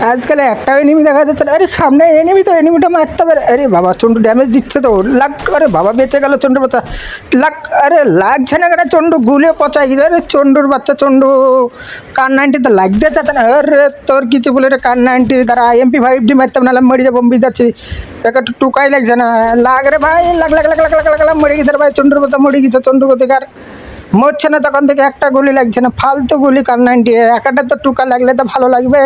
আজকাল একটা এনিমি দেখা যাচ্ছে না। আরে সামনে এনিমি, তো এনিমিটা মারতে হবে। আরে বাবা চন্ডু ড্যামেজ দিচ্ছে তো, লাগ। আরে বাবা বেঁচে গেল চন্ডুর বাচ্চা, লাগ। আরে লাগছে না কেন, চন্ডু গুলিও পচাই গেছে। আরে চন্ডুর বাচ্চা চন্ডু কার 90 তো লাগতে চাচ্ছে না। আরে তোর কিছু বলে রে কার 90 তারা MP5D মারতে নাহলে মরে যাবো, বম্বি যাচ্ছি। একটা টুকাই লাগছে না, লাগ রে ভাই, লাগ লাগ লাগ লাগ লাগ লাগ মরে গেছে রে ভাই, চন্ডুর বাচ্চা মরে গেছে। চন্ডু কোথাকার মরছে না তখন থেকে, একটা গুলি লাগছে না, ফালতু গুলি কার 90। একটা তো টুকা লাগলে তো ভালো লাগবে।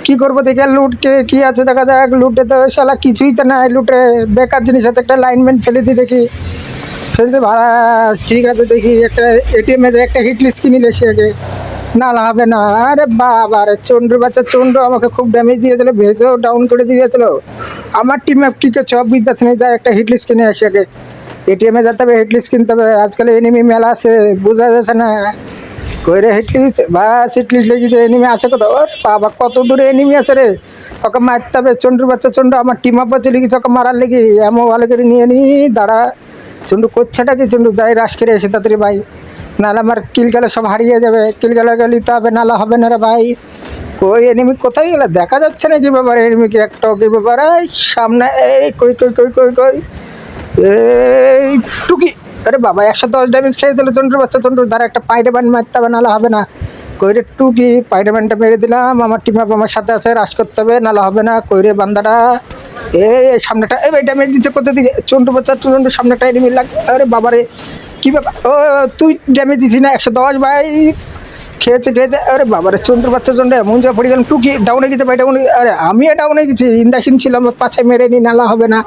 কি করবো দেখে, লুটকে কি আছে দেখা যাক। লুটে তো শালা কিছুই তো নাই, লুটে বেকার জিনিস আছে। একটা লাইনম্যান ফেলে দিই দেখি, ফেলে দিই ভাড়া। ঠিক আছে দেখি, একটা ATM-এ একটা হিটলিস্ট কিনিলে সে আগে, না না হবে না। আরে বাবা রে, চন্ডুর বাচ্চা চন্ডু আমাকে খুব ড্যামেজ দিয়েছিল, ভেজেও ডাউন করে দিয়েছিল। আমার টিমে কি করছে অবিদ্যা নেই, যায় একটা হিটলিস্ট কিনে আসি আগে। ATM-এ যেতে হবে, হিটলিস্ট কিনতে হবে। আজকাল এনিমি মেলা আছে, বোঝা যাচ্ছে না। কইরে হিটলিস্ট বাস, হিটলিস্ট লেগেছে। এনিমি আছে কত, ওর বাবা কত দূরে এনিমি আছে রে। ওকে মারতে হবে, চন্ডুর বাচ্চা চন্ডু আমার টিম আপ চলে গেছে, ওকে মারার লেগে এমন ভালো করে নিয়ে নি। দাঁড়া, চন্ডু করছেটা কি, চন্ডু যাই রাশ করে এসে তাড়াতাড়ি ভাই, নাহলে আমার কিল গেলে সব হারিয়ে যাবে। কিল গেলে নিতে হবে, নাহলে হবে না রে ভাই। কই এনিমি কোথায় গেলে, দেখা যাচ্ছে না কি ব্যাপার, এনিমি কি একটাও কি ব্যাপার। এই সামনে, এই কই কই কই কই কই, এই টুকি। আরে বাবা 110 ড্যামেজ খেয়েছিল চন্ডুর বাচ্চা চন্ডুর। দ্বারা একটা পাইডারম্যান মারতে হবে, নাহলে হবে না। কইরে টুকি, পাইডারম্যানটা মেরে দিলাম। আমার টিম আপ আমার সাথে আছে, রাশ করতে হবে, নাহলে হবে না। কইরে বান্দাটা, এই সামনেটা, এই ড্যামেজ দিচ্ছে কোথা দিকে, চন্ডু বাচ্চা চন্ডু সামনেটা এনিমি লাগ। আরে বাবারে কি ব্যাপার, ও তুই ড্যামেজ দিছিস না 110 ভাই, খেয়েছে খেয়েছে। আরে বাবারে চন্ডুর বাচ্চা চন্ডু এমন যা পড়ে গেলাম। টুকি ডাউনে গেছে ভাই, ডাউনে। আরে আমিও ডাউনে গেছি, ইন্দাসিন ছিল আমার পাছায় মেরে নি, নালা হবে না।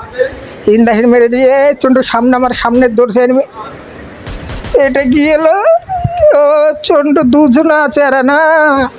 ইন্দাসিন মেরে দিয়ে চন্ডু সামনে, আমার সামনের দৌড়ছে এনিমি। এটা কি এলো, ও চন্ডু দুজন আছে, আরে না।